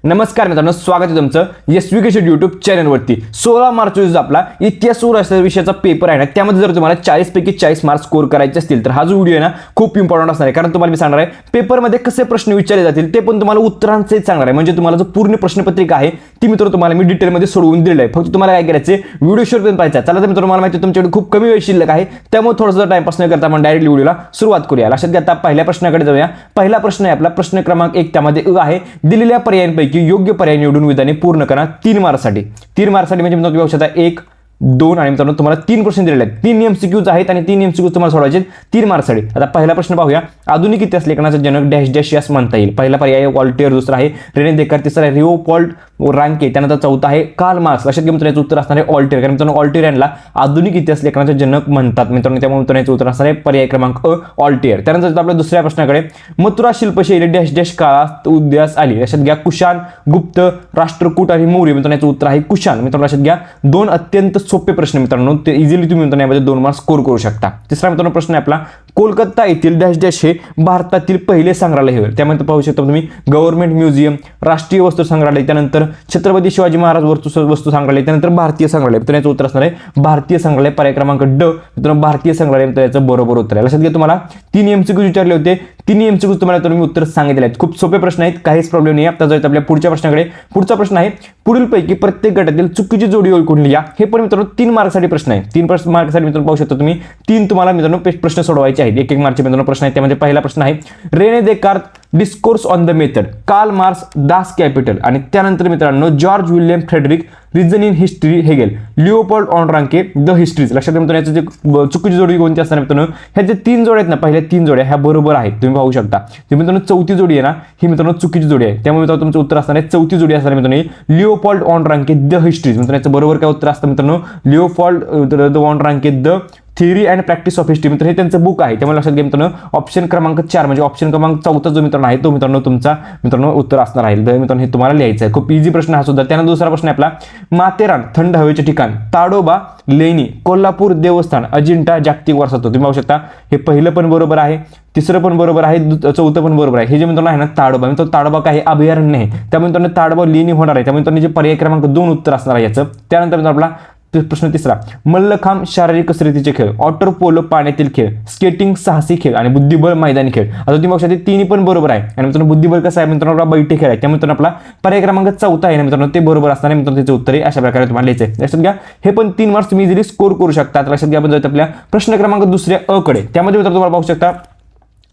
नमस्कार मित्रांनो, स्वागत आहे तुमचं एसविकेशन यूट्यूब चॅनलवरती। 16 मार्च रोजी आपला इतिहास व राष्ट्र विषयाचा पेपर आहे ना, त्यामध्ये जर तुम्हाला 40 पैकी 40 मार्क्स स्कोर करायचे असतील तर हा जो व्हिडिओ आहे ना खूप इम्पॉर्टंट असणार आहे। कारण तुम्हाला मी सांगणार आहे पेपरमध्ये कसे प्रश्न विचारले जातील ते पण तुम्हाला उत्तरांचे सांगणार आहे। म्हणजे तुम्हाला जो पूर्ण प्रश्नपत्रिका आहे ती मित्रांनो तुम्हाला मी डिटेलमध्ये सोडवून दिलेली आहे। फक्त तुम्हाला काय करायचं आहे, व्हिडिओ शेवटपर्यंत पाहायचा। चला तर मित्रांनो, मला माहिती आहे तुमच्याकडे खूप कमी वेळ शिल्लक आहे, त्यामुळे थोडंसं टाइमपास न करता आपण डायरेक्टली व्हिडिओला सुरुवात करूया। लक्षात घ्या, आता पहिल्या प्रश्नाकडे जाऊया। पहिला प्रश्न आहे आपला प्रश्न क्रमांक 1, त्यामध्ये आहे दिलेल्या पर्यायांपैकी योग्य पर्याय निवडून विधाने पूर्ण करा 3 मार्क्ससाठी। 3 मार्क्ससाठी म्हणजे मित्रांनो तुम्ही बघू शकता 1, 2 आणि मित्रांनो तुम्हाला 3 प्रश्न दिलेले आहेत। 3 एमसीक्यूज आहेत आणि 3 एमसीक्यूज तुम्हाला सोडवायचे 3 मार्क्ससाठी। आता पहिला प्रश्न पाहूया, आधुनिक इतिहास लेखनाचा जनक डॅश डॅश यास म्हणता येईल। पहिला पर्याय वॉल्टेयर, दुसरा आहे रेने देकार, तिसरा आहे लिओपोल्ड रांके, त्यानंतर चौथा आहे कार्ल मार्क्स। लक्षात घ्या मित्रांनो, उत्तर असणार आहे ऑल्टेयर। कारण मित्रांनो ऑल्टेयर यांना आधुनिक इतिहास लेखनाचे जनक म्हणतात मित्रांनो, त्यामुळे मित्रांनो उत्तर असणार आहे पर्याय क्रमांक अ ऑल्टेयर। त्यानंतर आपल्या दुसऱ्या प्रश्नाकडे, मथुरा शिल्पशैली डॅश डॅश काळात उदयास आली। लक्षात घ्या, कुशाण, गुप्त, राष्ट्रकूट आणि मौर्य। मित्रांनो उत्तर आहे कुशाण। मित्रांनो लक्षात घ्या, 2 अत्यंत सोपे प्रश्न मित्रांनो, ते इझिली तुम्ही मित्रांनो यामध्ये 2 मार्क्स स्कोर करू शकता। तिसरा मित्रांनो प्रश्न आहे आपला, कोलकाता येथील डॅश डॅश हे भारतातील पहिले संग्रहालय होय। त्यामध्ये पाहू शकता तुम्ही गव्हर्नमेंट म्युझियम, राष्ट्रीय वस्तू संग्रहालय, त्यानंतर छत्रपती शिवाजी महाराज वस्तू संग्रहालय, त्यानंतर भारतीय संग्रहालय। तर याचं उत्तर असणार आहे भारतीय संग्रहालय, पर्याय क्रमांक ड। मित्रांनो भारतीय संग्रहालय तर याचं बरोबर उत्तर आहे। लक्षात घ्या, तुम्हाला 3 एमसीक्यू विचारले होते, 3 एमसीक्यू तुम्हाला तर मी उत्तर सांगितले आहेत। खूप सोपे प्रश्न आहेत, काहीच प्रॉब्लेम नाही। आता जाऊया आपल्या पुढच्या प्रश्नाकडे। पुढचा प्रश्न आहे, पुढील पैकी प्रत्येक गटातील चुकीची जोडी ओळखून लिहा। हे पण मित्रांनो 3 मार्क्ससाठी प्रश्न आहे। 3 मार्क्ससाठी मित्रांनो पाहू शकता तुम्ही 3 तुम्हाला मित्रांनो प्रश्न सोडवायचे आहेत। 1-1 मार्कचे मित्रांनो प्रश्न आहेत। त्यामध्ये पहिला प्रश्न आहे Rene Descartes discourse on the method, Karl Marx Das Kapital, आणि त्यानंतर मित्रांनो George William Friedrich reason in history Hegel, Leopold on Ranke the histories. लक्षात घ्या मित्रांनो, याचं जे चुकीची जोडी कोणती असणार मित्रांनो, ह्या जे 3 जोड्या आहेत ना, पहिल्या 3 जोड्या ह्या बरोबर आहेत, तुम्ही पाहू शकता। ते मित्रांनो चौथी जोडी आहे ना, ही मित्रांनो चुकीची जोडी आहे। त्यामुळे मित्रांनो तुमचं उत्तर असणार आहे चौथी जोडी असणार मित्रांनो Leopold on Ranke the histories. मित्रांनो याचं बरोबर काय उत्तर असतं मित्रांनो, Leopold the on Ranke the theory and practice of history. मित्र हे त्यांचं बुक आहे, त्यामुळे लक्षात घ्या मित्रांनो ऑप्शन क्रमांक 4 म्हणजे ऑप्शन क्रमांक 4 जो मित्रांनो आहे तो मित्रांनो तुमचा मित्रांनो उत्तर असणार आहे। तर मित्रांनो हे तुम्हाला लिहायचं आहे, खूप इझी प्रश्न हा सुद्धा। त्यानंतर दुसरा प्रश्न आहे आपला, माथेरान थंड हवेचे ठिकाण, ताडोबा, लेणी, कोल्हापूर देवस्थान, अजिंठा जागतिक वारसा। तुम्ही पाहू शकता हे पहिलं पण बरोबर आहे, तिसरं पण बरोबर आहे, चौथं पण बरोबर आहे। हे जे मित्रांनो आहे ना ताडोबा, मित्रांनो ताडोबा काय अभयारण्य आहे, त्यामुळे मित्रांनो ताडोबा लेणी होणार आहे। त्यामुळे मित्रांनो जे पर्याय क्रमांक 2 उत्तर असणार आहे याचं। त्यानंतर मित्रांनो आपला प्रश्न तिसरा, मल्लखांब शारीरिक कसरतीचे खेळ, वॉटर पोलो पाण्यातील खेळ, स्केटिंग साहसी खेळ आणि बुद्धिबळ मैदानी खेळ। आता तुम्ही बघू शकता 3 पण बरोबर आहे। आणि मित्रांनो बुद्धिबळ कसं आहे मित्रांनो, आपला बैठे खेळ आहे, त्यामुळे मित्रांनो आपला पर्याय क्रमांक 4 आहे ना मित्रांनो, ते बरोबर असणार आहे मित्रांनो, त्याचे उत्तर आहे अशा प्रकारे तुम्हाला लिहायचं आहे। लक्षात घ्या, हे पण 3 मार्क्स तुम्ही इझिली स्कोर करू शकता। लक्षात घ्या, आपण जाऊया आपल्या प्रश्न क्रमांक 2 अ कडे। त्यामध्ये मित्रांनो तुम्हाला पाहू शकता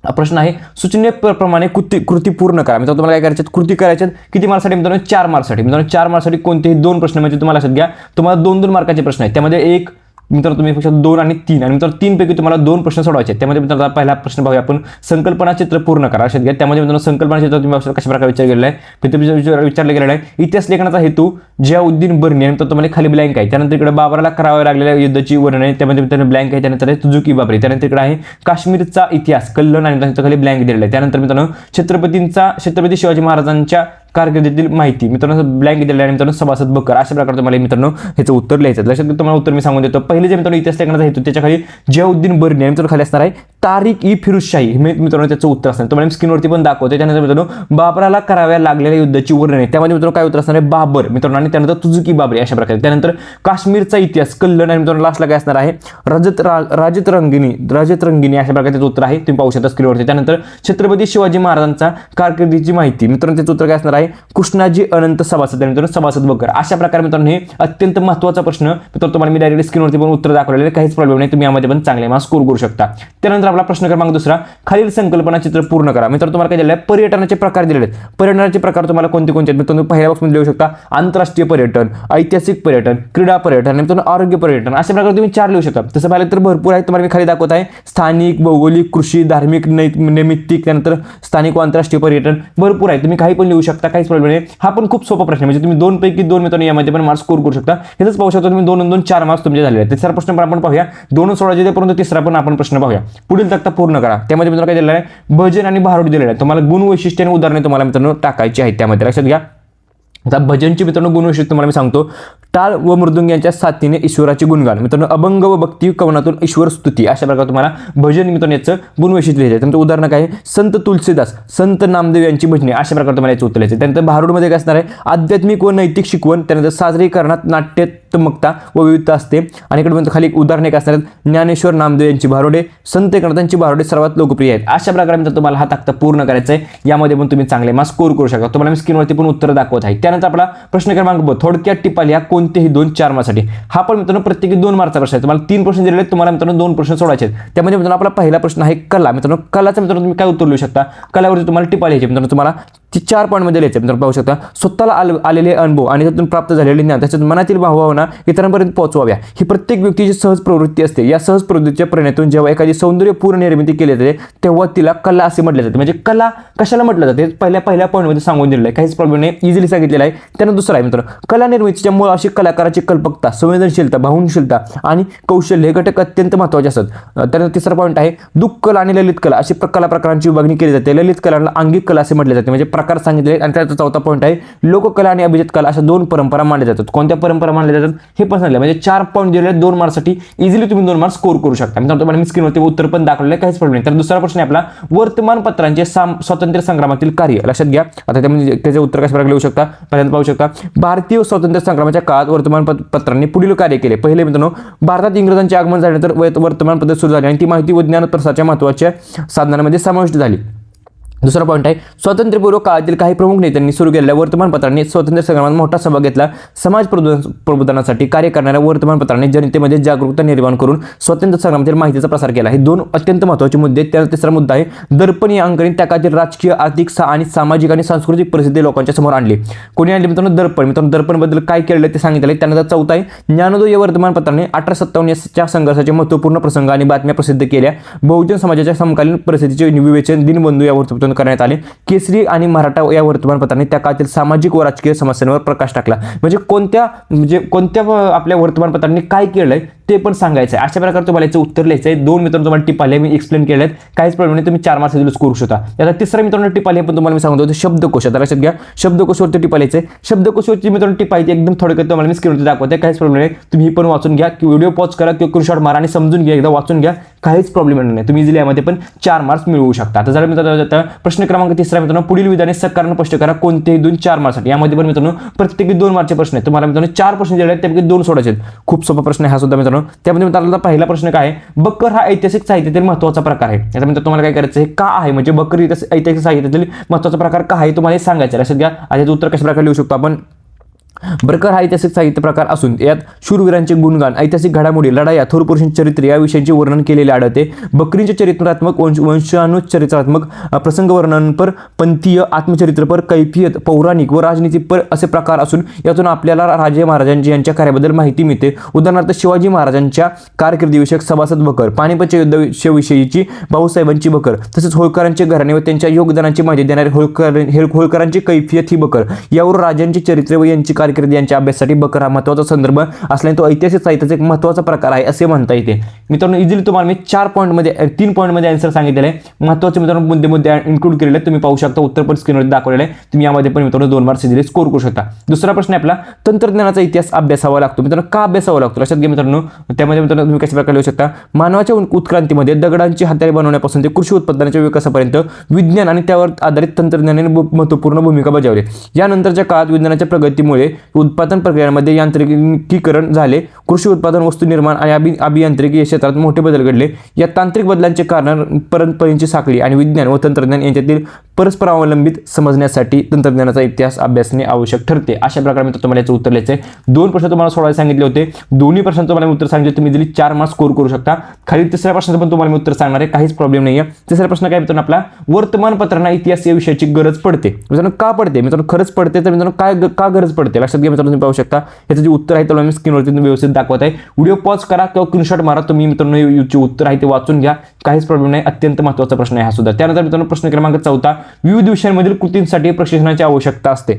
प्रश्न आहे, सूचनेप्रमाणे कृती पूर्ण करा। मित्रांनो तुम्हाला काय करायचे, कृती करायचे किती मार्क्ससाठी मित्रांनो, 4 मार्क्ससाठी। मित्रांनो 4 मार्क्ससाठी कोणतेही 2 प्रश्न म्हणजे तुम्हाला लक्षात घ्या, तुम्हाला 2-2 मार्काचे प्रश्न आहेत। त्यामध्ये 1 मित्रांनो तुम्ही फक्त 2 आणि 3 आणि मित्रांनो 3 पैकी तुम्हाला 2 प्रश्न सोडवायचे आहेत। त्यामध्ये मित्रांनो पहिला प्रश्न पाहूया आपण, संकल्पना चित्र पूर्ण करा। लक्षात घ्या, त्यामध्ये मित्रांनो संकल्पना चित्र तुम्ही कशा प्रकारे विचार केलेला आहे, विचारले गेलेला आहे इतिहास लेखनाचा हेतू, जियाउद्दीन बर्नी, आणि तुम्हाला खाली ब्लँक आहे। त्यानंतर इकडे बाबराला कराव्या लागलेल्या युद्धाची वर्णन आहे, त्यामध्ये मित्रांनो ब्लँक आहे। त्यानंतर तुझुकी बाबरी, त्यानंतर इकडे आहे काश्मीरचा इतिहास, कल्याण, आणि त्यानंतर खाली ब्लँक दिलेला आहे। त्यानंतर मित्रांनो छत्रपती शिवाजी महाराजांच्या कारकिर्दीतील माहिती, मित्रांनो ब्लँक दिलेला आहे। मित्रांनो सभासद बकर, अशा प्रकारे तुम्हाला मित्रांनो ह्याचं उत्तर लिहायचं। लक्षात घ्या, तुम्हाला उत्तर मी सांगून देतो। पहिले जे मित्रांनो इतिहास लेखनाचा हेतू, त्याच्या खाली जियाउद्दीन बर्नी आणि मित्रांनो खाली असणार आहे तारिक ई फिरोजशाही, मित्रांनो त्याचं उत्तर असणार तुम्हाला स्क्रीनवरती पण दाखवते। त्यानंतर मित्रांनो बाबराला कराव्या लागलेल्या युद्धाची वर्णन आहे, त्यामध्ये मित्रांनो काय उत्तर असणार आहे बाबर मित्रांनो, आणि त्यानंतर तुझुकी बाबरी अशा प्रकारे। त्यानंतर काश्मीरचा इतिहास, कल्याण, आणि मित्रांनो लास्टला काय असणार आहे रजत रंगिणी अशा प्रकारे त्याचं उत्तर आहे, तुम्ही पाहू शकता स्क्रीनवरती। त्यानंतर छत्रपती शिवाजी महाराजांचा कारकिर्दीची माहिती, मित्रांनो त्याचं उत्तर काय असणार आहे कृष्णाजी अनंत सभासद, मित्रांनो सभासद बकर। अशा प्रकारे मित्रांनो हे अत्यंत महत्त्वाचा प्रश्न मित्रांनो तुम्हाला मी डायरेक्ट स्क्रीनवरती पण उत्तर दाखवलेले आहे, काहीच प्रॉब्लेम नाही, तुम्ही यामध्ये पण चांगले मार्क्स स्कोर करू शकता। त्यानंतर आपला प्रश्न क्रमांक 2, खालील संकल्पना चित्र पूर्ण करा। मित्रांनो तुम्हाला काय दिलेलं आहे, पर्यटनाचे प्रकार दिलेले आहेत। पर्यटनाचे प्रकार तुम्हाला कोणते आहेत मित्रांनो, पहिल्या बॉक्समध्ये लिहू शकता आंतरराष्ट्रीय पर्यटन, ऐतिहासिक पर्यटन, क्रीडा पर्यटन, आणि मित्रांनो आरोग्य पर्यटन, अशा प्रकारे तुम्ही 4 लिहू शकता। तसं पाहिलं तर भरपूर आहे, तुम्हाला मी खाली दाखवत आहे स्थानिक, भौगोलिक, कृषी, धार्मिक, नैमित्तिक, त्यानंतर स्थानिक व आंतरराष्ट्रीय पर्यटन भरपूर आहे, तुम्ही काही पण लिहू शकता, काहीच प्रॉब्लेम नाही। हा पण खूप सोपा प्रश्न म्हणजे तुम्ही 2 पैकी 2 मित्रांनो यामध्ये पण मार्क्स स्कोर करू शकता। हेच पाहू शकता तुम्ही 2-2 4 मार्क्स तुमचे झालेले आहेत। तिसरा प्रश्न पण आपण पाहूया, 2 सोडवायचे परंतु तिसरा पण आपण प्रश्न पाहूया। पुढील तक्ता पूर्ण करा। त्यामध्ये मित्रांनो काय दिलेलं आहे, भजन आणि भारुड दिलेलं आहे। तुम्हाला गुण वैशिष्ट्य आणि उदाहरणे तुम्हाला मित्रांनो टाकायची आहेत त्यामध्ये। लक्षात घ्या, आता भजनची मित्रांनो गुण वैशिष्ट्य तुम्हाला मी सांगतो, टाळ व मृदुंग यांच्या साथीने ईश्वराचे गुणगान. मित्रांनो अभंग व भक्ती कवनातून ईश्वर स्तुती अशा प्रकारे तुम्हाला भजन मित्रांनो याचं गुणवैशिष्ट्य लिहायचं. त्यानंतर उदाहरण काय आहे, संत तुलसीदास, संत नामदेव यांची भजने अशा प्रकारे तुम्हाला याचं उत्तर लिहायचं. त्यानंतर भारूडमध्ये काय असणार आहे, आध्यात्मिक व नैतिक शिकवण. त्यानंतर साजरीकरणात नाट्यात्मकता व विविधता असते. आणि इकडे खाली एक उदाहरण एक असणार आहे, ज्ञानेश्वर नामदेव यांची भारुडे, संत एकनाथांची भारुडे सर्वात लोकप्रिय आहेत. अशा प्रकारे मित्रांनो तुम्हाला हा तक्ता पूर्ण करायचा आहे. यामध्ये पण तुम्ही चांगले मार्क्स स्कोर करू शकता. तुम्हाला मी स्क्रीनवरती पण उत्तर दाखवत आहे. त्यानंतर आपला प्रश्न क्रमांक ब, थोडक्यात टिपा लिहा कोणतेही 2-4 मार्क्ससाठी. हा पण मित्रांनो प्रत्येकी 2 मार्कचा प्रश्न आहे. तुम्हाला 3 प्रश्न दिलेले आहेत, तुम्हाला मित्रांनो 2 प्रश्न सोडायचे आहेत. त्यामध्ये मित्रांनो आपला पहिला प्रश्न आहे कला. मित्रांनो कलाचा मित्रांनो तुम्ही काय उत्तर लिहू शकता, कलावरती तुम्हाला टिपा लिहायची. मित्रांनो तुम्हाला 4 पॉईंटमध्ये लिहायचे. मित्रांनो पाहू शकता, स्वतःला आलेले अनुभव आणि त्यातून प्राप्त झालेले ज्ञान त्याच्यात मनातील भावना इतरांपर्यंत पोहोचवाव्या. ही प्रत्येक व्यक्तीची सहज प्रवृत्ती असते. या सहज प्रवृत्तीच्या प्रेरणेतून जेव्हा एखादी सौंदर्यपूर्ण निर्मिती केली जाते तेव्हा तिला कला असे म्हटले जाते. म्हणजे कला कशाला म्हटलं जाते पहिल्या पॉईंटमध्ये सांगून दिलेलं आहे, काहीच प्रॉब्लेम नाही, इझिली सांगितलेलं आहे. त्यानंतर दुसरा आहे मित्रांनो, कला निर्मितीच्या मूळ अशी कलाकाराची कल्पकता, संवेदनशीलता, भावनशीलता आणि कौशल्य हे घटक अत्यंत महत्त्वाचे असतात. त्यानंतर तिसरा पॉईंट आहे, दुःख कला आणि ललित कला अशी कला प्रकारांची विभागणी केली जाते. ललित कलाला अंगिक कला असे म्हटले जाते. म्हणजे प्रकार सांगितले. आणि त्याचा चौथा पॉईंट आहे, लोककला आणि अभिजात कला अशा 2 परंपरा मानल्या जातात. कोणत्या परंपरा मानल्या जातात हे पण सांगितलं. म्हणजे 4 पॉईंट दिलेले 2 मार्क्ससाठी इझिली तुम्ही 2 मार्क्स स्कोर करू शकता. मित्रांनो तुम्हाला मी स्क्रीनवरती उत्तर पण दाखवलेलं आहे, काहीच प्रॉब्लेम नाही. तर दुसरा प्रश्न आहे आपला, वर्तमानपत्रांचे स्वातंत्र्य संग्रामातील कार्य. लक्षात घ्या. आता त्याचे उत्तर कशा प्रकारे लिहू शकता, पहिल्यांदा पाहू शकता, भारतीय स्वातंत्र्य संग्रामाच्या काळात वर्तमानपत्रांनी पुढील कार्य केले. पहिले मित्रांनो, भारतात इंग्रजांचे आगमन झाल्यानंतर वर्तमानपत्रे सुरू झाली आणि ती माहिती व ज्ञान प्रसाराच्या महत्त्वाच्या साधनांमध्ये समाविष्ट झाली. दुसरा पॉईंट आहे, स्वातंत्र्यपूर्व काळातील काही प्रमुख नेत्यांनी सुरू केलेल्या वर्तमानपत्रांनी स्वातंत्र्य संग्रामात मोठा सहभाग घेतला. समाज प्रबोधनासाठी कार्य करणाऱ्या वर्तमानपत्रांनी जनतेमध्ये जागरूकता निर्माण करून स्वातंत्र्य संग्रामातील माहितीचा प्रसार केला. हे 2 अत्यंत महत्त्वाचे मुद्दे. त्यानंतर तिसरा मुद्दा आहे, दर्पण या अंकाने त्या काळातील राजकीय, आर्थिक आणि सामाजिक आणि सांस्कृतिक परिस्थिती लोकांच्या समोर आणली. कोणी आणली मित्रांनो, दर्पण. मित्रांनो दर्पणबद्दल काय केलेलं ते सांगितलं. त्यानंतर चौथा आहे, ज्ञानोदय या वर्तमानपत्राने 1857 संघर्षाचे महत्त्वपूर्ण प्रसंग आणि बातम्या प्रसिद्ध केल्या. बहुजन समाजाच्या समकालीन परिस्थितीचे विवेचन दिनबंधू या वर्तमानातून करण्यात आले. केसरी आणि मराठा या वर्तमानपत्रांनी त्या काळातील सामाजिक व राजकीय समस्यांवर प्रकाश टाकला. म्हणजे कोणत्या आपल्या वर्तमानपत्रांनी काय केलंय ते पण सांगायचं आहे. अशा प्रकारे तुम्हाला याचं उत्तर लिहायचं आहे. 2 मित्रांनो तुम्हाला टिप आले, मी एक्सप्लेन केले आहेत, काहीच प्रॉब्लेम नाही. तुम्ही 4 मार्क्स दिले करू शकता. आता तिसरा मित्रांनो टिप आले पण तुम्हाला मी सांगतो, शब्दकोश. आता लक्षात घ्या, शब्दकोशावरती टिप लिहायचं आहे. शब्दकोशावरची मित्रांनो टिप आहे एकदम थोडक्यात तुम्हाला मी स्क्रीनवरती दाखवते, काहीच प्रॉब्लेम नाही. तुम्ही ही पण वाचून घ्या, की व्हिडिओ पॉज करा किंवा स्क्रीनशॉट मारा आणि समजून घ्या, एकदा वाचून घ्या, काहीच प्रॉब्लेम नाही. तुम्ही इझिली यामध्ये पण 4 मार्क्स मिळवू शकता. आता जर मित्रांनो प्रश्न क्रमांक 3 मित्रांनो, पुढील विधाने सकारात्मक स्पष्ट करा कोणतेही 2-4 मार्क्ससाठी. यामध्ये पण मित्रांनो प्रत्येकी 2 मार्कचे प्रश्न आहेत. तुम्हाला मित्रांनो 4 प्रश्न दिले आहेत, त्यापैकी 2 सोडायचे आहेत. खूप सोपा प्रश्न आहे हा सुद्धा मित्रांनो. त्यामध्ये मित्रांनो पहिला प्रश्न काय आहे, बकर हा ऐतिहासिक साहित्यातील महत्त्वाचा प्रकार आहे. याच्यानंतर तुम्हाला काय करायचं आहे, का आहे म्हणजे बकर ऐतिहासिक साहित्यातील महत्त्वाचा प्रकार का आहे तुम्हाला सांगायचं. लक्षात घ्या. याचं उत्तर कशा प्रकारे लिहू शकतो आपण, बकर हा ऐतिहासिक साहित्य प्रकार असून यात शूरवीरांचे गुणगान, ऐतिहासिक घडामोडी, लढाया, थोर पुरुषांचे चरित्र या विषयांचे वर्णन केलेले आढळते. बकरींचे चरित्रात्मक, वंशानुचरित्रात्मक, प्रसंग वर्णनपर, पंथीय, आत्मचरित्रपर, कैफियत, पौराणिक व राजनीतीपर असे प्रकार असून यातून आपल्याला राजे महाराजांची यांच्या कार्याबद्दल माहिती मिळते. उदाहरणार्थ शिवाजी महाराजांच्या कारकिर्दीविषयक सभासद बकर, पानिपतच्या युद्धाविषयीची भाऊसाहेबांची बकर, तसेच होळकरांचे घराणे व त्यांच्या योगदानाची माहिती देणारे होळकरांची कैफियत ही बकर. यावर राजांची चरित्रे व यांची कारकिर्दी यांच्या अभ्यासासाठी बकर हा महत्त्वाचा संदर्भ असल्याने तो ऐतिहासिक साहित्याचा एक महत्त्वाचा प्रकार आहे असे म्हणता येते. मित्रांनो इझिली तुम्हाला मी 4 पॉईंटमध्ये 3 पॉईंटमध्ये आन्सर सांगितलेले आहे. महत्त्वाचे मित्रांनो मुद्दे इन्क्लूड केलेले आहेत. तुम्ही पाहू शकता उत्तर पण स्क्रीनवर दाखवलेलं आहे. तुम्ही यामध्ये पण मित्रांनो 2 मार्क्स इझिली स्कोर करू शकता. दुसरा प्रश्न आहे आपला, तंत्रज्ञानाचा इतिहास अभ्यासावा लागतो. मित्रांनो का अभ्यासावा लागतो लक्षात घ्या मित्रांनो. त्यामध्ये मित्रांनो तुम्ही कशा प्रकारे लिहू शकता, मानवाच्या उत्क्रांतीमध्ये दगडांची हत्यारे बनवण्यापासून ते कृषी उत्पादनाच्या विकासापर्यंत विज्ञान आणि त्यावर आधारित तंत्रज्ञानाने महत्त्वपूर्ण भूमिका बजावली. यानंतरच्या काळात विज्ञानाच्या प्रगतीमुळे उत्पादन प्रक्रियांमध्ये यांत्रिकीकरण झाले. कृषी उत्पादन, वस्तू निर्माण आणि अभियांत्रिकी या क्षेत्रात मोठे बदल घडले. या तांत्रिक बदलांचे कारण परंपरेची साखळी आणि विज्ञान व तंत्रज्ञान यांच्यातील परस्पर अवलंबित समजण्यासाठी तंत्रज्ञानाचा इतिहास अभ्यासणे आवश्यक ठरते. अशा प्रकारे मी तुम्हाला याचं उत्तर लिहायचं आहे. 2 प्रश्न तुम्हाला सोडवायला सांगितले होते. दोन्ही प्रश्न तुम्हाला उत्तर सांगितले, तुम्ही इझिली 4 मार्क्स स्कोर करू शकता. खाली तिसऱ्या प्रश्नाचं पण तुम्हाला मी उत्तर सांगणार आहे, काहीच प्रॉब्लेम नाही आहे. तिसरा प्रश्न काय मित्रांनो आपला, वर्तमानपत्रांना इतिहास या विषयाची गरज पडते. मित्रांनो का पडते, मित्रांनो खरंच पडते तर मित्रांनो का गरज पडते लक्षात घ्या मित्रांनो. तुम्ही पाहू शकता याचं जे उत्तर आहे त्याला मी स्क्रीनवरती व्यवस्थित दाखवत आहे. व्हिडिओ पॉज करा किंवा स्क्रीनशॉट मारा. तुम्ही मित्रांनो याचे उत्तर आहे ते वाचून घ्या, काहीच प्रॉब्लेम नाही. अत्यंत महत्त्वाचा प्रश्न आहे हा सुद्धा. त्यानंतर मित्रांनो प्रश्न क्रमांक 4, विविध विषयांमधील कृतींसाठी प्रशिक्षणाची आवश्यकता असते.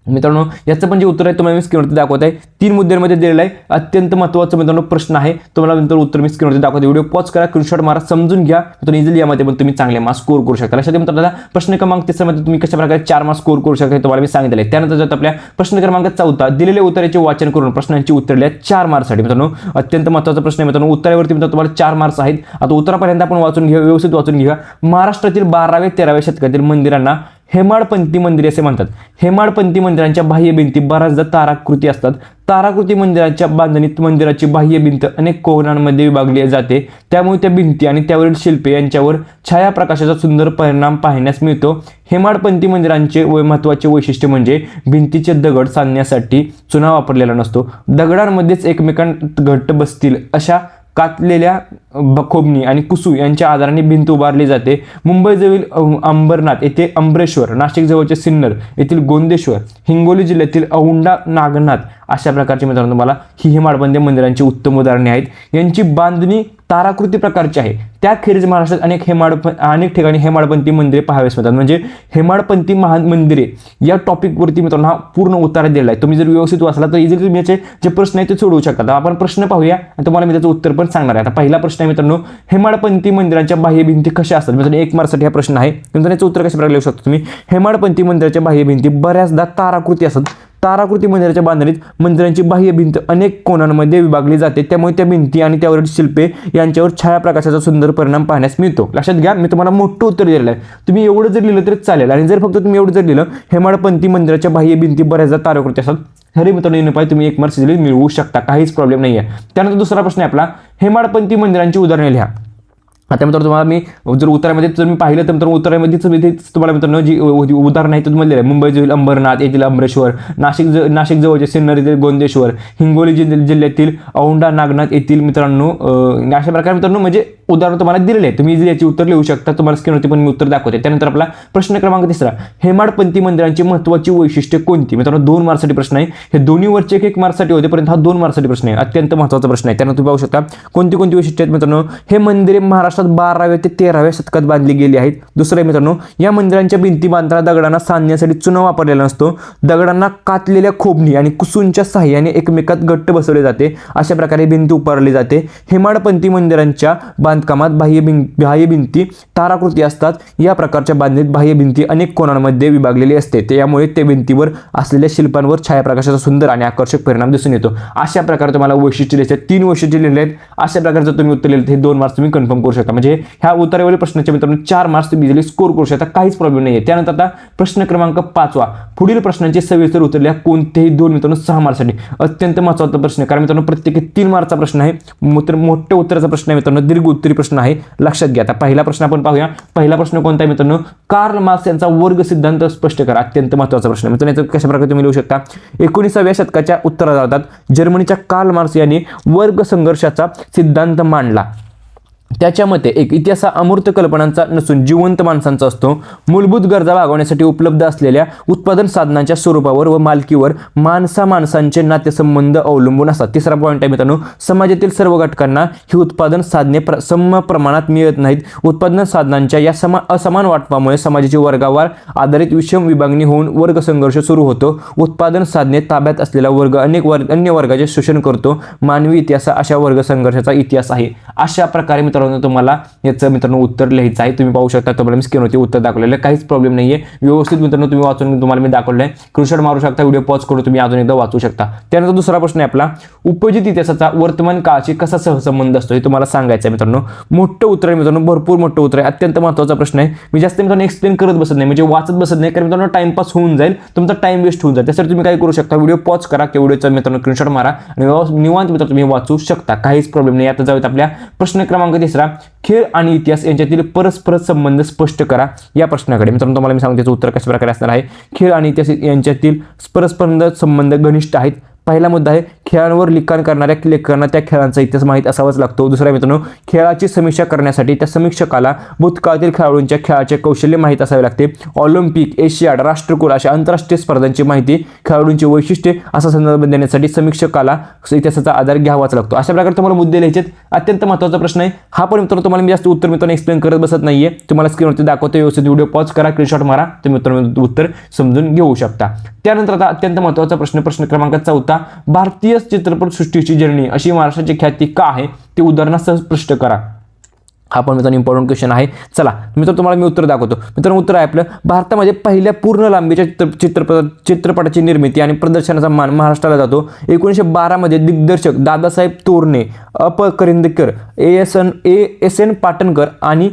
मित्रांनो याचं पण जे उत्तर आहे तुम्हाला मी स्क्रीनवरती दाखवत आहे. 3 मुद्द्यांमध्ये दिलेलं आहे. अत्यंत महत्त्वाचं मित्रांनो प्रश्न आहे. तुम्हाला नंतर उत्तर मी स्क्रीनवरती दाखवते. व्हिडिओ पॉज करा, स्क्रीनशॉट मारा, समजून घ्या. मित्रांनो इझिली यामध्ये पण तुम्ही चांगले मार्क्स स्कोर करू शकता. लक्षात घ्या मित्रांनो, प्रश्न क्रमांक 3 मध्ये तुम्ही कशा प्रकारे 4 मार्क्स स्कोर करू शकता तुम्हाला मी सांगितले. त्यानंतर जर आपल्या प्रश्न क्रमांक 14 दिलेले उत्तराचे वाचन करून प्रश्नांची उत्तरे लिहा 4 मार्क्ससाठी. मित्रांनो अत्यंत महत्त्वाचा प्रश्न आहे मित्रांनो. उत्तरावरती मित्रांनो तुम्हाला 4 मार्क्स आहेत. आता उत्तरापर्यंत आपण वाचून घेऊ, व्यवस्थित वाचून घेऊया. महाराष्ट्रातील 12व्या-13व्या शतकातील मंदिरांना हेमाडपंथी मंदिरे असे म्हणतात. हेमाडपंथी मंदिरांच्या बाह्य भिंती बऱ्याचदा ताराकृती असतात. ताराकृती मंदिराच्या बांधणीत मंदिराची बाह्य भिंत अनेक कोनांमध्ये विभागली जाते. त्यामुळे त्या भिंती आणि त्यावरील शिल्पे यांच्यावर छायाप्रकाशाचा सुंदर परिणाम पाहण्यास मिळतो. हेमाडपंथी मंदिरांचे महत्त्वाचे वैशिष्ट्य म्हणजे भिंतीचे दगड सांधण्यासाठी चुना वापरलेला नसतो. दगडांमध्येच एकमेकांत घट्ट बसतील अशा कातलेल्या खोबणी आणि कुसू यांच्या आधाराने भिंत उभारली जाते. मुंबईजवळील अंबरनाथ येथे अंबरेश्वर, नाशिक जवळचे सिन्नर येथील गोंदेश्वर, हिंगोली जिल्ह्यातील औंढा नागनाथ अशा प्रकारचे मित्रांनो तुम्हाला ही हेमाडपंथी मंदिरांची उत्तम उदाहरणे आहेत. यांची बांधणी ताराकृती प्रकारची आहे. त्याखेरीज महाराष्ट्रात अनेक ठिकाणी हेमाडपंथी मंदिरे पाहावीस मिळतात. म्हणजे हेमाडपंथी मंदिरे या टॉपिकवरती मित्रांनो हा पूर्ण उत्तर दिलेला आहे. तुम्ही जर व्यवस्थित वाचला तर इझिली तुम्ही याचे जे प्रश्न आहेत ते सोडवू शकता. आपण प्रश्न पाहूया आणि तुम्हाला मी त्याचं उत्तर पण सांगणार आहे. आता पहिला प्रश्न आहे मित्रांनो, हेमाडपंथी मंदिरांच्या बाह्य भिंती कशा असतात. मित्रांनो 1 मार्कसाठी हा प्रश्न आहे. नंतर याचं उत्तर कशा प्रकारे लिहू शकतो तुम्ही. हेमाडपंथी मंदिराच्या बाह्य भिंती बऱ्याचदा ताराकृती असतात. ताराकृती मंदिराच्या बांधणीत मंदिरांची बाह्य भिंत अनेक कोनांमध्ये विभागली जाते. त्यामुळे त्या भिंती आणि त्यावरील शिल्पे यांच्यावर छायाप्रकाशाचा सुंदर परिणाम पाहण्यास मिळतो. लक्षात घ्या मी तुम्हाला मोठं उत्तर दिलेलं आहे. तुम्ही एवढं जर लिहिलं तरी चालेल. आणि जर फक्त तुम्ही एवढं जर लिहिलं हेमाडपंथी मंदिराच्या बाह्य भिंती बऱ्याचदा ताराकृती असतात, तरी मित्रांनो पाहिजे तुम्ही 1 मार्क्स इझिली मिळवू शकता. काहीच प्रॉब्लेम नाही आहे. त्यानंतर दुसरा प्रश्न आहे आपला, हेमाडपंथी मंदिरांची उदाहरणे लिहा. आता मित्रांनो तुम्हाला मी जर उत्तरामध्ये जर मी पाहिलं तर उत्तरामध्ये तुम्हाला मित्रांनो जी उदाहरण आहे ते तुम्हाला दिलं आहे. मुंबई जवळील अंबरनाथ येथील अंबरेश्वर, नाशिक जवळचे सिन्नर येथील गोंदेश्वर, हिंगोली जिल्ह्यातील औंढा नागनाथ येथील मित्रांनो अशा प्रकारे मित्रांनो म्हणजे उदाहरण तुम्हाला दिलेले आहे. तुम्ही इझिली याची उत्तर लिहू शकता. तुम्हाला स्क्रीनवरती पण मी उत्तर दाखवते. त्यानंतर आपला प्रश्न क्रमांक 3, हेमाडपंथी मंदिरांची महत्त्वाची वैशिष्ट्ये कोणती. मित्रांनो 2 मार्क्ससाठी प्रश्न आहे. हे दोन्ही वरचे 1 मार्क्ससाठी होते, परंतु हा 2 मार्क्ससाठी प्रश्न आहे. अत्यंत महत्त्वाचा प्रश्न आहे. त्यानंतर तुम्ही पाहू शकता कोणती कोणती वैशिष्ट्ये आहेत मित्रांनो. हे मंदिरे महाराष्ट्रात 12व्या ते 13व्या शतकात बांधली गेली आहेत. दुसरं आहे मित्रांनो, या मंदिरांच्या भिंती बांधताना दगडांना सांधण्यासाठी चुना वापरलेला नसतो. दगडांना कातलेल्या खोबणी आणि कुसूंच्या साहाय्याने एकमेकात घट्ट बसवले जाते. अशा प्रकारे भिंती उभारली जाते. हेमाडपंथी मंदिरांच्या बांधकामात बाह्य भिंती ताराकृती असतात. या प्रकारच्या बांधणीत बाह्य भिंती अनेक कोनांमध्ये विभागलेली असते. त्यामुळे त्या भिंतीवर असलेल्या शिल्पांवर छायाप्रकाशाचा सुंदर आणि आकर्षक परिणाम दिसून येतो. अशा प्रकारे तुम्हाला वैशिष्ट्य लिहायचे 3 वैशिष्ट्य लिहिले आहेत. अशा प्रकारे जर तुम्ही उत्तर लिहिले हे 2 मार्क्स तुम्ही कन्फर्म करू शकता. म्हणजे ह्या उत्तरावरील प्रश्नाच्या मित्रांनो 4 मार्क्स तुम्ही इझिली स्कोर करू शकता. काहीच प्रॉब्लेम नाही आहे. त्यानंतर आता प्रश्न क्रमांक 5, पुढील प्रश्नांचे सविस्तर उत्तर लिहा. कोणतेही 2 मित्रांनो 6 मार्क्ससाठी. अत्यंत महत्त्वाचा प्रश्न आहे कारण मित्रांनो प्रत्येकी 3 मार्कचा प्रश्न आहे. मोठ्या उत्तराचा प्रश्न आहे मित्रांनो, दीर्घ उत्तरी प्रश्न आहे. लक्षात घ्या. आता पहिला प्रश्न आपण पाहूया. पहिला प्रश्न कोणता आहे मित्रांनो, कार्ल मार्क्स यांचा वर्ग सिद्धांत स्पष्ट करा. अत्यंत महत्त्वाचा प्रश्न मित्रांनो. याचं कशा प्रकारे तुम्ही लिहू शकता. 19व्या शतकाच्या उत्तरार्धात जर्मनीच्या कार्ल मार्क्स यांनी वर्ग संघर्षाचा सिद्धांत मांडला. त्याच्या मते एक इतिहास हा अमूर्त कल्पनांचा नसून जिवंत माणसांचा असतो. मूलभूत गरजा भागवण्यासाठी उपलब्ध असलेल्या उत्पादन साधनांच्या स्वरूपावर व मालकीवर माणसांचे नातेसंबंध अवलंबून असतात. तिसरा पॉईंट आहे मित्रांनो, समाजातील सर्व घटकांना ही उत्पादन साधने सम प्रमाणात मिळत नाहीत. उत्पादन साधनांच्या या असमान वाटपामुळे समाजाची वर्गावर आधारित विषम विभागणी होऊन वर्ग संघर्ष सुरू होतो. उत्पादन साधने ताब्यात असलेला वर्ग अन्य वर्गाचे शोषण करतो. मानवी इतिहास अशा वर्ग संघर्षाचा इतिहास आहे. अशा प्रकारे मित्रांनो तुम्हाला याचं मित्रांनो उत्तर लिहायचं आहे. तुम्ही पाहू शकता तुम्हाला मी स्क्रीनवरती उत्तर दाखवलेलं आहे. काहीच प्रॉब्लेम नाहीये. व्यवस्थित मित्रांनो तुम्ही वाचून तुम्हाला मी दाखवलं आहे. स्क्रीनशॉट मारू शकता, व्हिडिओ पॉज करून तुम्ही अजून एकदा वाचू शकता. त्यानंतर दुसरा प्रश्न आहे आपला, उपयोजित इतिहासाचा वर्तमान काळाशी कसा सहसंबंध असतो हे तुम्हाला सांगायचं आहे मित्रांनो. मोठं उत्तर आहे मित्रांनो, भरपूर मोठं उत्तर आहे. अत्यंत महत्त्वाचा प्रश्न आहे. मी जास्त मित्रांनो एक्सप्लेन करत बसत नाही, म्हणजे वाचत बसत नाही, कारण मित्रांनो टाइमपास होऊन जाईल, तुमचा टाइम वेस्ट होऊन जाईल. त्यासाठी तुम्ही काय करू शकता, व्हिडिओ पॉज करा किंवा व्हिडिओचा मित्रांनो स्क्रीनशॉट मारा आणि निवांत मित्रांनो तुम्ही वाचू शकता. काहीच प्रॉब्लेम नाही. आता जाऊयात आपल्या प्रश्न क्रमांक 3, खेळ आणि इतिहास यांच्यातील परस्पर संबंध स्पष्ट करा या प्रश्नाकडे. मित्रांनो तुम्हाला मी सांगतो त्याचं उत्तर कशा प्रकारे असणार आहे. खेळ आणि इतिहास यांच्यातील परस्पर संबंध घनिष्ठ आहेत. पहिला मुद्दा आहे खेळांवर लिखाण करणाऱ्या लेखकांना त्या खेळांचा इतिहास माहीत असावाच लागतो. दुसरा मित्रांनो, खेळाची समीक्षा करण्यासाठी त्या समीक्षकाला भूतकाळातील खेळाडूंच्या खेळाचे कौशल्य माहीत असावे लागते. ऑलिम्पिक, एशियाड, राष्ट्रकुल अशा आंतरराष्ट्रीय स्पर्धांची माहिती, खेळाडूंची वैशिष्ट्ये असा संदर्भ देण्यासाठी समीक्षकाला इतिहासाचा आधार घ्यावाच लागतो. अशा प्रकारे तुम्हाला मुद्दे लिहायचे. अत्यंत महत्त्वाचा प्रश्न आहे हा, पण मित्रांनो तुम्हाला मी जास्त उत्तर मित्रांनो एक्सप्लेन करत बसत नाहीये. तुम्हाला स्क्रीनवरती दाखवतो, व्यवस्थित व्हिडिओ पॉज करा, स्क्रीनशॉट मारा, तुम्ही मित्रांनो उत्तर समजून घेऊ शकता. त्यानंतर आता अत्यंत महत्त्वाचा प्रश्न क्रमांक 14, भारतीय चित्रपट सृष्टीची जननी अशी महाराष्ट्राची ख्याती का आहे ते उदाहरणासह स्पष्ट करा. हा पण मित्रांनो इम्पॉर्टंट क्वेश्चन आहे. चला मित्रांनो तुम्हाला मी उत्तर दाखवतो. मित्रांनो उत्तर आहे आपलं, भारतामध्ये पहिल्या पूर्ण लांबीच्या चित्रपटाची निर्मिती आणि प्रदर्शनाचा मान महाराष्ट्राला जातो. 1912 मध्ये दिग्दर्शक दादासाहेब तोरणे, अपकरिंदकर, एस एन पाटणकर आणि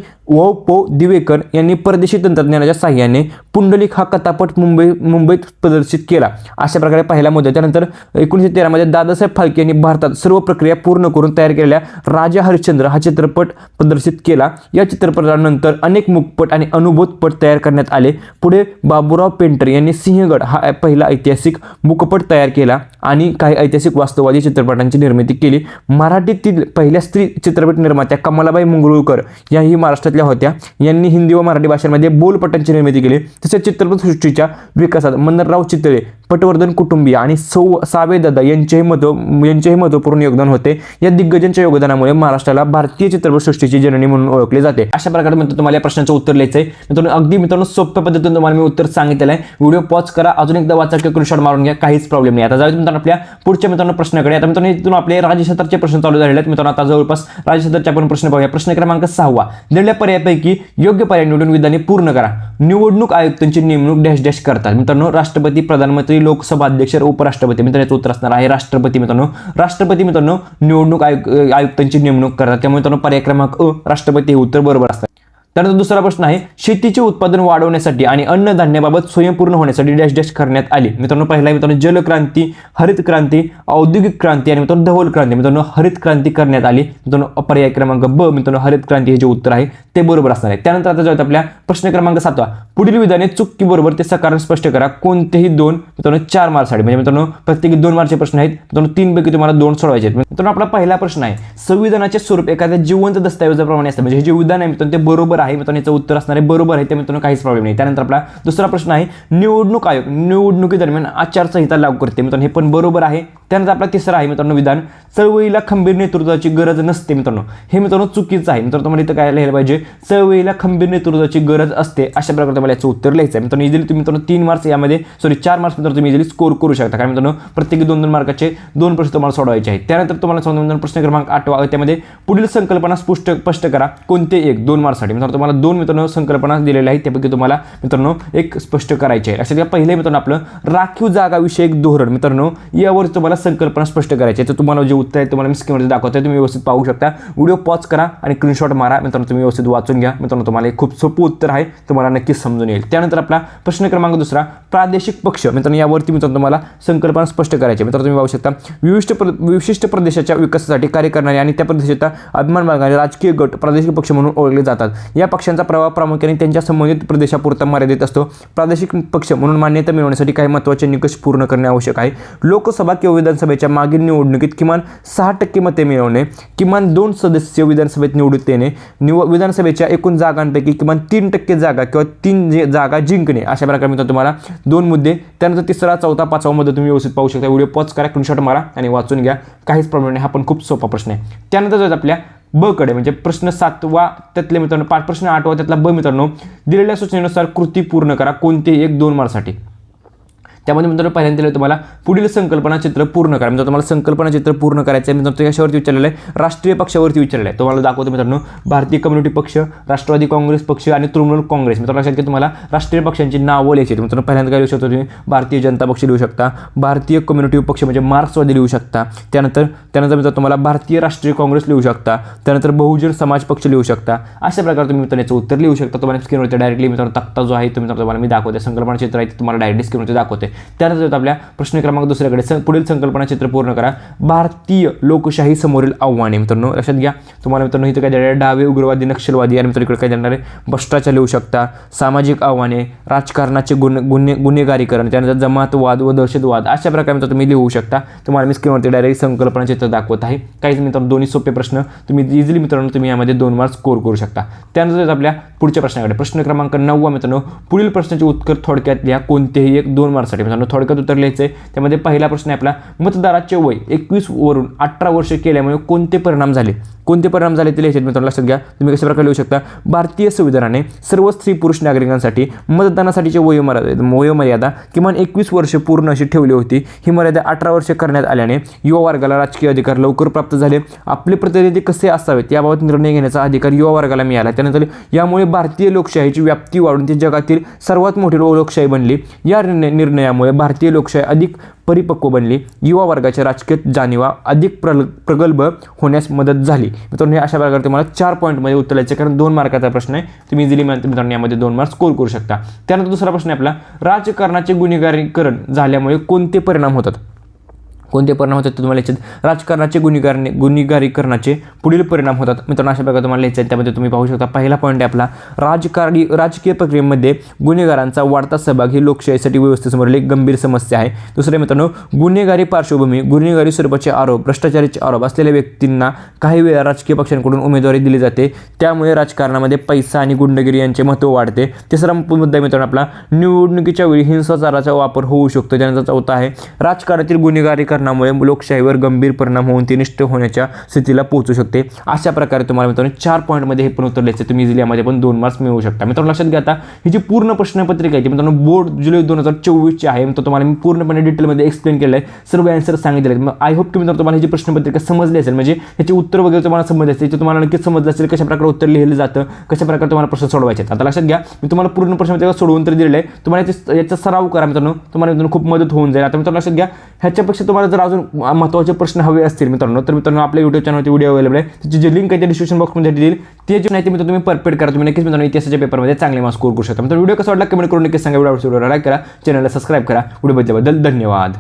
पो दिवेकर यांनी परदेशी तंत्रज्ञानाच्या साहाय्याने पुंडलिक हा कथापट मुंबईत प्रदर्शित केला. अशा प्रकारे पहिला मुद्दा. त्यानंतर 1913 मध्ये दादासाहेब फाळके यांनी भारतात सर्व प्रक्रिया पूर्ण करून तयार केलेल्या राजा हरिश्चंद्र हा चित्रपट प्रदर्शित केला. या चित्रपटानंतर अनेक मुखपट आणि अनुभूतपट तयार करण्यात आले. पुढे बाबूराव पेंटर यांनी सिंहगड हा पहिला ऐतिहासिक मुखपट तयार केला आणि काही ऐतिहासिक वास्तववादी चित्रपटांची निर्मिती केली. मराठीतील पहिल्या स्त्री चित्रपट निर्मात्या कमलाबाई मंगरुळकर याही महाराष्ट्रातल्या होत्या. यांनी हिंदी व मराठी भाषांमध्ये बोलपटांची निर्मिती केली. तसेच चित्रपटसृष्टीच्या विकासात मनोहरराव चितळे, पटवर्धन कुटुंबीय आणि सावेदादा यांचेही महत्त्वपूर्ण योगदान होते. या दिग्गजांच्या योगदानामुळे महाराष्ट्राला भारतीय चित्रपटसृष्टीची जननी म्हणून ओळखले जाते. अशा प्रकारे मित्रांनो तुम्हाला या प्रश्नाचं उत्तर लिहायचं आहे. मित्रांनो अगदी मित्रांनो सोप्या पद्धतीने तुम्हाला मी उत्तर सांगितलेलं आहे. व्हिडिओ पॉज करा, अजून एकदा वाचा किंवा स्क्रीनशॉट मारून घ्या, काहीच प्रॉब्लेम नाही. आता जाऊया मित्रांनो आपल्या पुढच्या मित्रांनो प्रश्नाकडे. आता मित्रांनो इथून आपले राज्यशास्त्राचे प्रश्न चालू झालेले आहेत. मित्रांनो आता जवळपास राज्यशास्त्राचे आपण प्रश्न पाहूया. प्रश्न क्रमांक 6, दिलेल्या पर्यायापैकी योग्य पर्याय निवडून विधाने पूर्ण करा. निवडणूक आयुक्तांची नेमणूक डॅश डॅश करतात. मित्रांनो राष्ट्रपती, प्रधानमंत्री, लोकसभा अध्यक्ष, उपराष्ट्रपती. मित्रांनो याचं उत्तर असणार आहे राष्ट्रपती. मित्रांनो निवडणूक आयुक्तांची नेमणूक करतात. त्यामुळे मित्रांनो पर्याय क्रमांक अ राष्ट्रपती हे उत्तर बरोबर असतं. त्यानंतर दुसरा प्रश्न आहे, शेतीचे उत्पादन वाढवण्यासाठी आणि अन्नधान्याबाबत स्वयंपूर्ण होण्यासाठी डॅश डॅश करण्यात आली. मित्रांनो पहिला मित्रांनो जलक्रांती, हरित क्रांती, औद्योगिक क्रांती आणि मित्रांनो धवल क्रांती. मित्रांनो हरित क्रांती करण्यात आली. मित्रांनो पर्याय क्रमांक ब मित्रांनो हरित क्रांती हे जे उत्तर आहे ते बरोबर असणार आहे. त्यानंतर आता जाऊयात आपल्या प्रश्न क्रमांक 7, पुढील विधाने चूक की बरोबर ते सकारण स्पष्ट करा. कोणतेही दोन. मित्रांनो 4 मार्कसाठी म्हणजे मित्रांनो प्रत्येकी 2 मार्कचे प्रश्न आहेत. मित्रांनो 3 पैकी तुम्हाला 2 सोडवायचे आहेत. मित्रांनो आपला पहिला प्रश्न आहे, संविधानाचे स्वरूप एखाद्या जिवंत दस्तऐवजाप्रमाणे असते. म्हणजे हे जे विधान आहे मित्रांनो ते बरोबर आहे. मित्रांनो याचं उत्तर असणार आहे बरोबर आहे. ते मित्रांनो काहीच प्रॉब्लेम नाही. त्यानंतर आपला दुसरा प्रश्न आहे, निवडणूक आयोग निवडणुकीदरम्यान आचारसंहिता लागू करते. मित्रांनो हे पण बरोबर आहे. त्यानंतर आपला तिसरा आहे मित्रांनो विधान, चळवळीला खंबीर नेतृत्वाची गरज नसते. मित्रांनो हे मित्रांनो चुकीचं आहे. मित्रांनो तुम्हाला इथं काय लिहायला पाहिजे, चळवळीला खंबीर नेतृत्वाची गरज असते. अशा प्रकारे तुम्हाला याचं उत्तर लिहायचं आहे. मित्रांनो इझिली तुम्ही मित्रांनो 3 मार्क्स यामध्ये 4 मार्क्स मित्रांनो तुम्ही इझिली स्कोर करू शकता. कारण मित्रांनो प्रत्येकी 2-2 मार्काचे 2 प्रश्न तुम्हाला सोडवायचे आहेत. त्यानंतर तुम्हाला प्रश्न क्रमांक 8 त्यामध्ये पुढील संकल्पना स्पष्ट करा. कोणते एक 2 मार्क्ससाठी. मित्रांनो तुम्हाला 2 मित्रांनो संकल्पना दिलेल्या आहेत. त्यापैकी तुम्हाला मित्रांनो एक स्पष्ट करायचे आहे. लक्षात घ्या. पहिले मित्रांनो आपलं राखीव जागा विषयक धोरण. मित्रांनो यावर तुम्हाला संकल्पना स्पष्ट करायची आहे. तर तुम्हाला जे उत्तर आहे तुम्हाला मी स्क्रीनवर दाखवतोय, तुम्ही व्यवस्थित पाहू शकता. व्हिडिओ पॉज करा आणि स्क्रीनशॉट मारा. मित्रांनो तुम्ही व्यवस्थित वाचून घ्या. मित्रांनो तुम्हाला एक खूप सोपं उत्तर आहे, तुम्हाला नक्कीच समजून येईल. त्यानंतर आपला प्रश्न क्रमांक 2, प्रादेशिक पक्ष. मित्रांनो यावरती मित्रांनो तुम्हाला संकल्पना स्पष्ट करायची. मित्रांनो तुम्ही पाहू शकता, विशिष्ट प्रदेशाच्या विकासासाठी कार्य करणारे आणि त्या प्रदेशाचा अभिमान बाळगणारे राजकीय गट प्रादेशिक पक्ष म्हणून ओळखले जातात. या पक्षांचा प्रभाव प्रामुख्याने त्यांच्या संबंधित प्रदेशापुरता मर्यादित असतो. प्रादेशिक पक्ष म्हणून मान्यता मिळवण्यासाठी काही महत्त्वाचे निकष पूर्ण करणे आवश्यक आहे. लोकसभा किंवा विधानसभेच्या मागील निवडणुकीत किमान 6% मते मिळवणे, किमान 2 सदस्य विधानसभेत निवडून येणे, विधानसभेच्या एकूण जागांपैकी किमान 3% जागा किंवा 3 जागा जिंकणे. अशा प्रकारे मित्रांनो तुम्हाला 2 मुद्दे. त्यानंतर तिसरा, चौथा, 5वा मुद्दा तुम्ही व्यवस्थित पाहू शकता. व्हिडिओ पॉज करा, स्क्रीनशॉट मारा आणि वाचून घ्या. काहीच प्रॉब्लेम नाही. हा पण खूप सोपा प्रश्न आहे. त्यानंतर जाऊया आपल्या ब कडे. म्हणजे प्रश्न 7वा त्यातले मित्रांनो प्रश्न 8वा त्यातला ब. मित्रांनो दिलेल्या सूचनेनुसार कृती पूर्ण करा. कोणते एक 2 मार्क्ससाठी. त्यामध्ये मित्रांनो पहिल्यांदा दिलं तुम्हाला पुढील संकल्पना चित्र पूर्ण करा. मित्रांनो तुम्हाला संकल्पना चित्र पूर्ण करायचं आहे. मित्रांनो कशावरती विचारलेलं आहे, राष्ट्रीय पक्षावरती विचारलेलं आहे. तुम्हाला दाखवतो मित्रांनो, भारतीय कम्युनिटी पक्ष, राष्ट्रवादी काँग्रेस पक्ष आणि तृणमूल काँग्रेस. मित्रांनो लक्षात घ्या, तुम्हाला राष्ट्रीय पक्षांची नावं लिहायची. मित्रांनो पहिल्यांदा काय लिहू शकता तुम्ही, भारतीय जनता पक्ष लिहू शकता, भारतीय कम्युनिटी पक्ष म्हणजे मार्क्सवादी लिहू शकता. त्यानंतर मित्रांनो तुम्हाला भारतीय राष्ट्रीय काँग्रेस लिहू शकता. त्यानंतर बहुजन समाज पक्ष लिहू शकता. अशा प्रकारे तुम्ही मित्रांनो याचं उत्तर लिहू शकता. तुम्हाला स्क्रीनवरती डायरेक्टली मित्रांनो तक्ता जो आहे तुम्ही तुम्हाला मी दाखवते, संकल्पना चित्र आहे ते तुम्हाला डायरेक्टली स्क्रीनवरती दाखवते. त्यानंतर येतो आपल्या प्रश्न क्रमांक दुसऱ्याकडे, पुढील संकल्पना चित्र पूर्ण करा. भारतीय लोकशाही समोरील आव्हाने. मित्रांनो लक्षात घ्या, तुम्हाला मित्रांनो इथं काय देणार आहे, डावे, उग्रवादी, नक्षलवादी आणि मित्रांनो इकडे काय देणार आहे, भ्रष्टाचार लिहू शकता, सामाजिक आव्हाने, राजकारणाचे गुन्हेगारीकरण, त्यानंतर जमातवाद व दहशतवाद, अशा प्रकारे मित्रांनो तुम्ही लिहू शकता. तुम्हाला मी स्क्रीनवरती डायरेक्ट संकल्पना चित्र दाखवत आहे. काहीच मित्रांनो दोन्ही सोपे प्रश्न तुम्ही इझिली मित्रांनो तुम्ही यामध्ये 2 मार्क्स स्कोर करू शकता. त्यानंतर आपल्या पुढच्या प्रश्नाकडे, प्रश्न क्रमांक 9 मित्रांनो, पुढील प्रश्नाचे उत्तर थोडक्यात लिहा, कोणतेही एक 2 मार्क्ससाठी. मित्रांनो थोडक्यात उत्तर लिहायचं आहे. त्यामध्ये पहिला प्रश्न आहे आपला, मतदाराचे वय 21 वरून 18 वर्ष केल्यामुळे कोणते परिणाम झाले. कोणते परिणाम झाले ते लिहायचे मित्रांनो. लक्षात घ्या, तुम्ही कशा प्रकारे लिहू शकता, भारतीय संविधानाने सर्व स्त्री पुरुष नागरिकांसाठी मतदानासाठीची वयोमर्यादा किमान 21 वर्ष पूर्ण अशी ठेवली होती. ही मर्यादा 18 वर्ष करण्यात आल्याने युवा वर्गाला राजकीय अधिकार लवकर प्राप्त झाले. आपले प्रतिनिधी कसे असावेत याबाबत निर्णय घेण्याचा अधिकार युवा वर्गाला मिळाला. त्यानंतर यामुळे भारतीय लोकशाहीची व्याप्ती वाढून ती जगातील सर्वात मोठी लोकशाही बनली. या निर्णयामुळे भारतीय लोकशाही अधिक परिपक्व बनली. युवा वर्गाच्या राजकीय जाणीवा अधिक प्रगल्भ होण्यास मदत झाली. मित्रांनो अशा प्रकारे तुम्हाला 4 पॉईंटमध्ये उत्तर द्यायचे, कारण 2 मार्काचा प्रश्न आहे. तुम्ही इझिली मित्रांनो यामध्ये 2 मार्क्स स्कोर करू शकता. त्यानंतर दुसरा प्रश्न आहे आपला, राजकारणाचे गुन्हेगारीकरण झाल्यामुळे कोणते परिणाम होतात. कोणते परिणाम होतात तुम्हाला याच्यात, राजकारणाचे गुन्हेगारीकरणाचे पुढील परिणाम होतात. मित्रांनो अशा प्रकारे तुम्हाला लिहायचं आहे. त्यामध्ये तुम्ही पाहू शकता, पहिला पॉईंट आहे आपला, राजकीय प्रक्रियेमध्ये गुन्हेगारांचा वाढता सहभाग ही लोकशाहीसाठी व्यवस्थेसमोरील एक गंभीर समस्या आहे. दुसरे मित्रांनो, गुन्हेगारी पार्श्वभूमी, गुन्हेगारी स्वरूपाचे आरोप, भ्रष्टाचाराचे आरोप असलेल्या व्यक्तींना काही वेळा राजकीय पक्षांकडून उमेदवारी दिली जाते. त्यामुळे राजकारणामध्ये पैसा आणि गुंडगिरी यांचे महत्त्व वाढते. तिसरा मुद्दा मित्रांनो आपला, निवडणुकीच्या वेळी हिंसाचाराचा वापर होऊ शकतो. त्यानंतर चौथा आहे, राजकारणातील गुन्हेगारीकरणामुळे लोकशाहीवर गंभीर परिणाम होऊन ती निष्ठ होण्याच्या स्थितीला पोहोचू शकते. अशा प्रकारे तुम्हाला मित्रांनो 4 पॉईंटमध्ये हे पण उत्तर द्यायचे. तुम्ही इझिली यामध्ये पण 2 मार्क्स मिळवू शकता. मित्रांनो लक्षात घ्या, आता ही जी पूर्ण प्रश्नपत्रिका आहे मित्रांनो बोर्ड जुलै 2024 आहे. तर तुम्हाला मी पूर्णपणे डिटेलमध्ये एक्सप्लेन केलं आहे, सर्व आन्सर सांगितले आहेत. मग आय होप की मित्रांनो तुम्हाला ही जी प्रश्नपत्रिका समजली असेल, म्हणजे ह्याचे उत्तर वगैरे तुम्हाला समजले असेल, ते तुम्हाला नक्कीच समजलं असेल कशा प्रकारे उत्तर लिहिलं जातं, कशा प्रकारे तुम्हाला प्रश्न सोडवायचे. आता लक्षात घ्या, मी तुम्हाला पूर्ण प्रश्नपत्रिका सोडवून तर दिलेलं आहे. तुम्हाला याचा सराव करा मित्रांनो, तुम्हाला मित्रांनो खूप मदत होऊन जाईल. आता मित्रांनो लक्षात घ्या, ह्याच्यापेक्षा तुम्हाला जर अजून महत्त्वाचे प्रश्न हवे असतील मित्रांनो, तर मित्रांनो आपल्या YouTube चॅनलवरती व्हिडिओ अवेलेबल आहे. त्याची जी लिंक आहे त्या डिस्क्रिप्शन बॉक्समध्ये देईल. ते जे नाही ते मित्रांनो तुम्ही परफेक्ट करा. तुम्ही नक्कीच मित्रांनो इतिहासाच्या पेपरमध्ये चांगले मार्क्स स्कोर करू शकता. मित्रांनो व्हिडिओ कसा वाटला कमेंट करून नक्कीच सांगा. व्हिडिओला लाईक करा, चॅनलला सबस्क्राईब करा. व्हिडिओ बघितल्याबद्दल धन्यवाद.